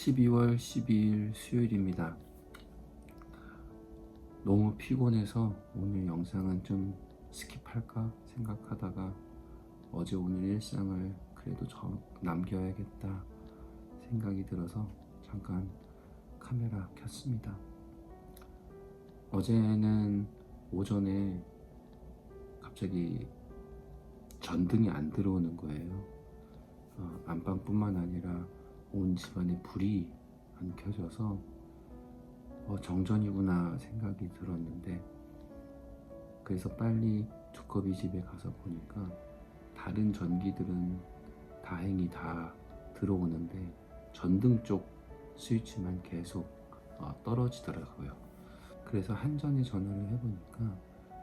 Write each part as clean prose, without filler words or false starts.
12월 12일 수요일입니다. 너무 피곤해서 오늘 영상은 좀 스킵할까 생각하다가 어제 오늘 일상을 그래도 남겨야겠다 생각이 들어서 잠깐 카메라 켰습니다. 어제는 오전에 갑자기 전등이 안 들어오는 거예요. 안방뿐만 아니라 온 집안에 불이 안 켜져서 정전이구나 생각이 들었는데, 그래서 빨리 두꺼비 집에 가서 보니까 다른 전기들은 다행히 다 들어오는데 전등 쪽 스위치만 계속 떨어지더라고요. 그래서 한전에 전화를 해보니까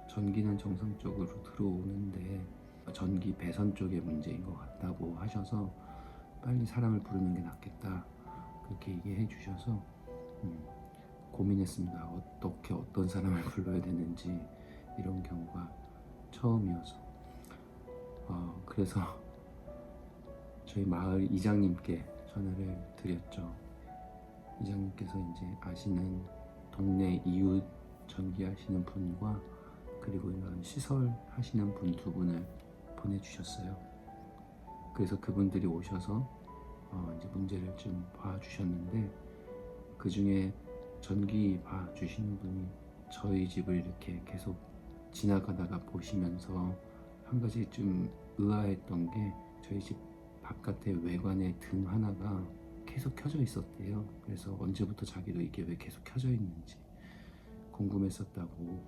전기는 정상적으로 들어오는데 전기 배선 쪽의 문제인 것 같다고 하셔서 빨리 사람을 부르는 게 낫겠다 그렇게 얘기해 주셔서 고민했습니다. 어떻게 어떤 사람을 불러야 되는지. 이런 경우가 처음이어서 그래서 저희 마을 이장님께 전화를 드렸죠. 이장님께서 이제 아시는 동네 이웃 전기 하시는 분과 그리고 이런 시설 하시는 분 두 분을 보내주셨어요. 그래서 그분들이 오셔서 이제 문제를 좀 봐주셨는데, 그 중에 전기 봐주시는 분이 저희 집을 이렇게 계속 지나가다가 보시면서 한 가지 좀 의아했던 게, 저희 집 바깥에 외관에 등 하나가 계속 켜져 있었대요. 그래서 언제부터 자기도 이게 왜 계속 켜져 있는지 궁금했었다고,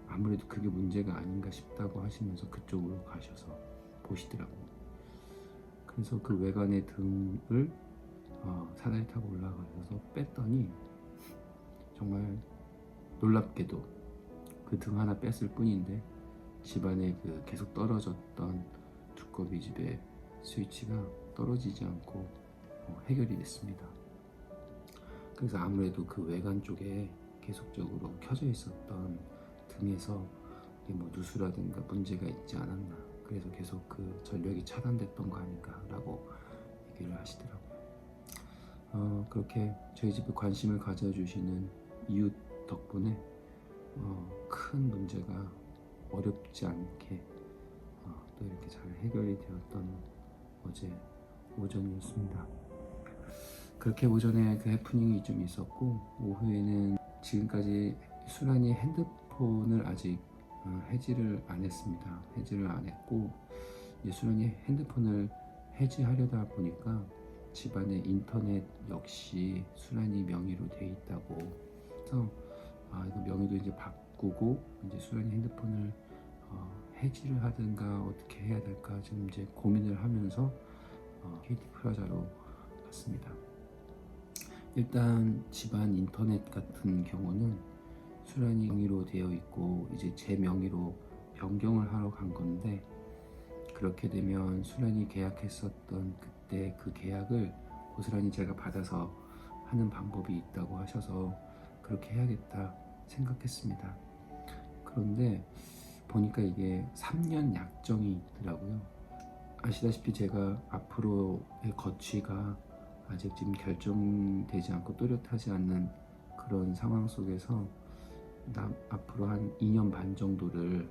아무래도 그게 문제가 아닌가 싶다고 하시면서 그쪽으로 가셔서 보시더라고요. 그래서 그 외관의 등을 사다리 타고 올라가셔서 뺐더니 정말 놀랍게도 그 등 하나 뺐을 뿐인데 집안에 그 계속 떨어졌던 두꺼비 집의 스위치가 떨어지지 않고 해결이 됐습니다. 그래서 아무래도 그 외관 쪽에 계속적으로 켜져 있었던 등에서 누수라든가 문제가 있지 않았나, 그래서 계속 그 전력이 차단됐던 거 아닌가 라고 얘기를 하시더라고요. 그렇게 저희 집에 관심을 가져주시는 이웃 덕분에 큰 문제가 어렵지 않게 또 이렇게 잘 해결이 되었던 어제 오전이었습니다. 그렇게 오전에 그 해프닝이 좀 있었고, 오후에는 지금까지 수란이 핸드폰을 아직 해지를 안 했습니다. 해지를 안 했고, 이제 수란이 핸드폰을 해지하려다 보니까 집안에 인터넷 역시 수란이 명의로 돼 있다고 해서 이거 명의도 이제 바꾸고 이제 수란이 핸드폰을 해지를 하든가 어떻게 해야 될까 지금 이제 고민을 하면서 KT 프라자로 갔습니다. 일단 집안 인터넷 같은 경우는 수란이 명의로 되어 있고 이제 제 명의로 변경을 하러 간 건데, 그렇게 되면 수란이 계약했었던 그때 그 계약을 고스란히 제가 받아서 하는 방법이 있다고 하셔서 그렇게 해야겠다 생각했습니다. 그런데 보니까 이게 3년 약정이 있더라고요. 아시다시피 제가 앞으로의 거취가 아직 지금 결정되지 않고 또렷하지 않는 그런 상황 속에서 앞으로 한 2년 반 정도를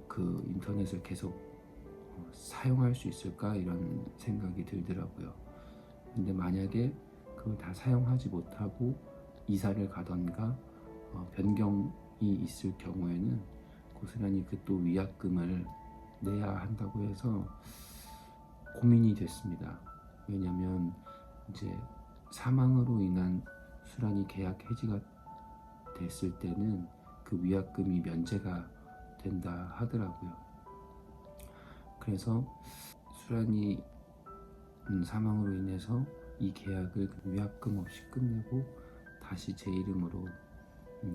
그 인터넷을 계속 사용할 수 있을까 이런 생각이 들더라고요. 근데 만약에 그걸 다 사용하지 못하고 이사를 가던가 변경이 있을 경우에는 고스란히 그 또 위약금을 내야 한다고 해서 고민이 됐습니다. 왜냐면 이제 사망으로 인한 수란이 계약 해지가 됐을 때는 그 위약금이 면제가 된다 하더라고요. 그래서 수란이 사망으로 인해서 이 계약을 위약금 없이 끝내고 다시 제 이름으로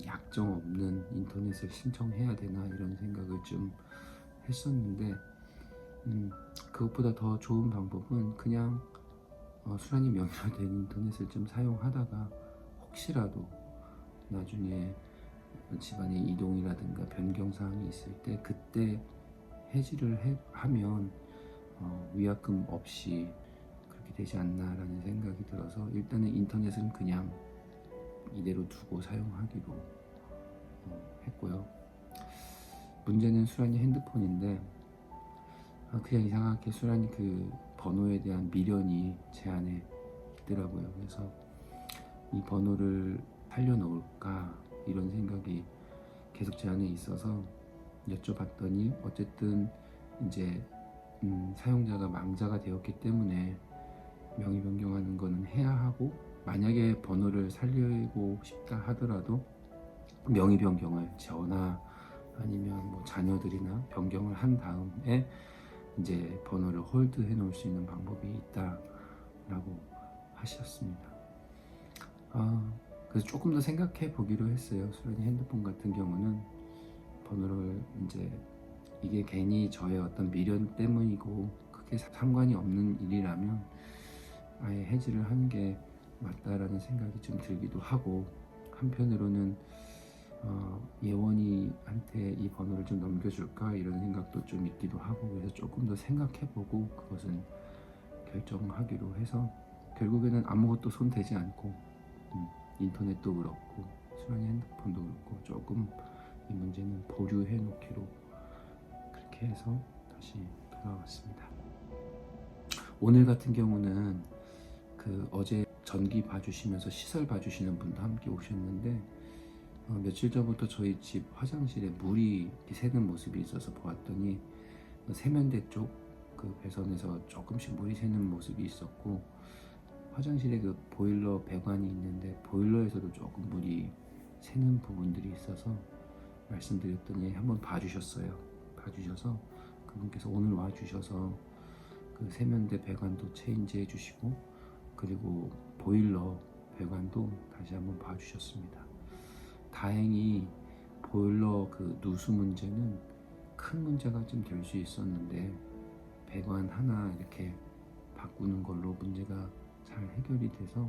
약정 없는 인터넷을 신청해야 되나 이런 생각을 좀 했었는데, 그것보다 더 좋은 방법은 그냥 수란이 명의로 된 인터넷을 좀 사용하다가 혹시라도 나중에 집안의 이동이라든가 변경 사항이 있을 때 그때 해지를 하면 위약금 없이 그렇게 그렇게 되지 않나라는 생각이 들어서 일단은 인터넷은 그냥 이대로 두고 사용하기로 했고요. 문제는 수란이 핸드폰인데 그냥 이상하게 수란이 그 번호에 대한 미련이 제 안에 있더라고요. 그래서 이 번호를 살려놓을까 이런 생각이 계속 제 안에 있어서 여쭤봤더니 어쨌든 이제 사용자가 망자가 되었기 때문에 명의 변경하는 거는 해야 하고, 만약에 번호를 살리고 싶다 하더라도 명의 변경을 저나 아니면 뭐 자녀들이나 변경을 한 다음에 이제 번호를 홀드해 놓을 수 있는 방법이 있다라고 하셨습니다. 그래서 조금 더 생각해 보기로 했어요. 수란이 핸드폰 같은 경우는 번호를 이제 이게 괜히 저의 어떤 미련 때문이고 크게 상관이 없는 일이라면 아예 해지를 하는 게 맞다라는 생각이 좀 들기도 하고, 한편으로는 예원이한테 이 번호를 좀 넘겨줄까 이런 생각도 좀 있기도 하고, 그래서 조금 더 생각해보고 그것은 결정하기로 해서 결국에는 아무것도 손대지 않고 인터넷도 그렇고 수란이 핸드폰도 그렇고 조금 이 문제는 보류해 놓기로 그렇게 해서 다시 돌아왔습니다. 오늘 같은 경우는 그 어제 전기 봐주시면서 시설 봐주시는 분도 함께 오셨는데 며칠 전부터 저희 집 화장실에 물이 새는 모습이 있어서 보았더니 세면대 쪽 그 배선에서 조금씩 물이 새는 모습이 있었고, 화장실에 그 보일러 배관이 있는데 보일러에서도 조금 물이 새는 부분들이 있어서 말씀드렸더니 한번 봐주셨어요. 봐주셔서 그분께서 오늘 와주셔서 그 세면대 배관도 체인지 해주시고, 그리고 보일러 배관도 다시 한번 봐주셨습니다. 다행히 보일러 그 누수 문제는 큰 문제가 좀 될 수 있었는데 배관 하나 이렇게 바꾸는 걸로 문제가 잘 해결이 돼서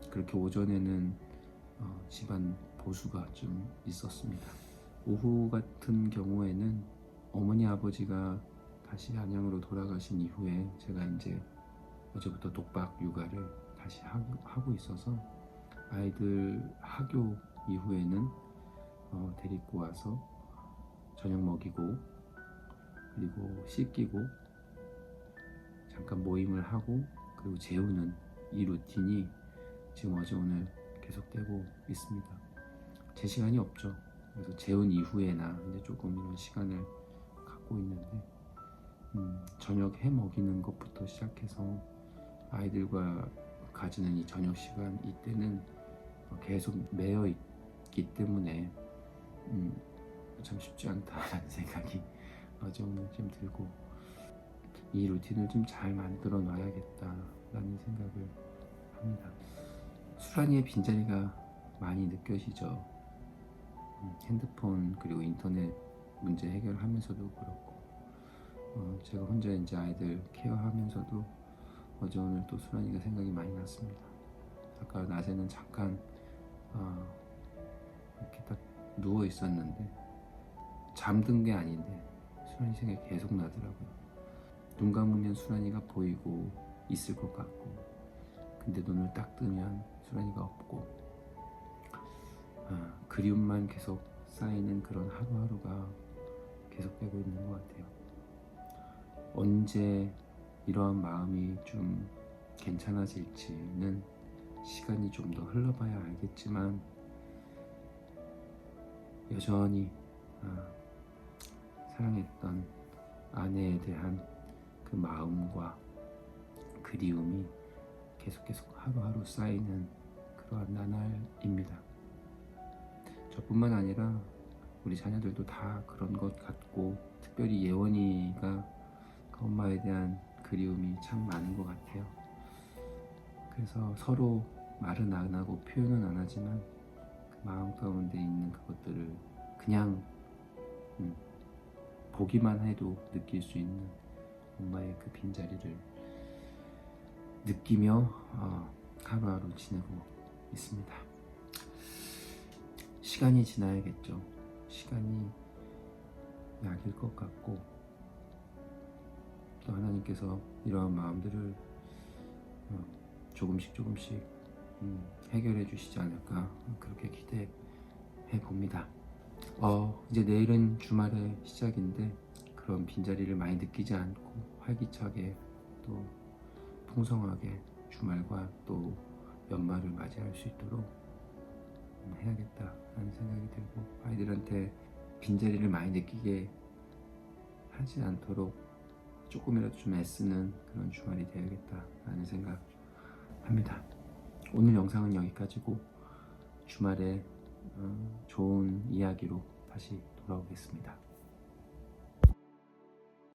그렇게 오전에는 집안 보수가 좀 있었습니다. 오후 같은 경우에는 어머니 아버지가 다시 안양으로 돌아가신 이후에 제가 이제 어제부터 독박 육아를 다시 하고 있어서 아이들 학교 이후에는 데리고 와서 저녁 먹이고 그리고 씻기고 잠깐 모임을 하고 그리고 재우는 이 루틴이 지금 어제 오늘 계속되고 있습니다. 제 시간이 없죠. 그래서 재운 이후에나 이제 조금 이런 시간을 갖고 있는데 저녁 해 먹이는 것부터 시작해서 아이들과 가지는 이 저녁 시간 이때는 계속 매여 있기 때문에 참 쉽지 않다라는 생각이 어제 오늘 좀 들고, 이 루틴을 좀 잘 만들어 놔야겠다라는 생각을 합니다. 수란이의 빈자리가 많이 느껴지죠. 핸드폰 그리고 인터넷 문제 해결하면서도 그렇고 제가 혼자 이제 아이들 케어하면서도 어제 오늘 또 수란이가 생각이 많이 났습니다. 아까 낮에는 잠깐 이렇게 딱 누워 있었는데 잠든 게 아닌데 수란이 생각이 계속 나더라고요. 눈 감으면 수란이가 보이고 있을 것 같고, 근데 눈을 딱 뜨면 수란이가 없고 그리움만 계속 쌓이는 그런 하루하루가 계속되고 있는 것 같아요. 언제 이러한 마음이 좀 괜찮아질지는 시간이 좀 더 흘러봐야 알겠지만 여전히 사랑했던 아내에 대한 그 마음과 그리움이 계속 하루하루 쌓이는 그러한 나날입니다. 저뿐만 아니라 우리 자녀들도 다 그런 것 같고, 특별히 예원이가 그 엄마에 대한 그리움이 참 많은 것 같아요. 그래서 서로 말은 안 하고 표현은 안 하지만 그 마음 가운데 있는 그것들을 그냥 보기만 해도 느낄 수 있는 엄마의 그 빈자리를 느끼며 하루하루 지내고 있습니다. 시간이 지나야겠죠. 시간이 약일 것 같고, 또 하나님께서 이러한 마음들을 조금씩 해결해 주시지 않을까 그렇게 기대해 봅니다. 이제 내일은 주말의 시작인데 그런 빈자리를 많이 느끼지 않고 활기차게 또 풍성하게 주말과 또 연말을 맞이할 수 있도록 해야겠다라는 생각이 들고, 아이들한테 빈자리를 많이 느끼게 하지 않도록 조금이라도 좀 애쓰는 그런 주말이 되어야겠다라는 생각합니다. 오늘 영상은 여기까지고 주말에 좋은 이야기로 다시 돌아오겠습니다.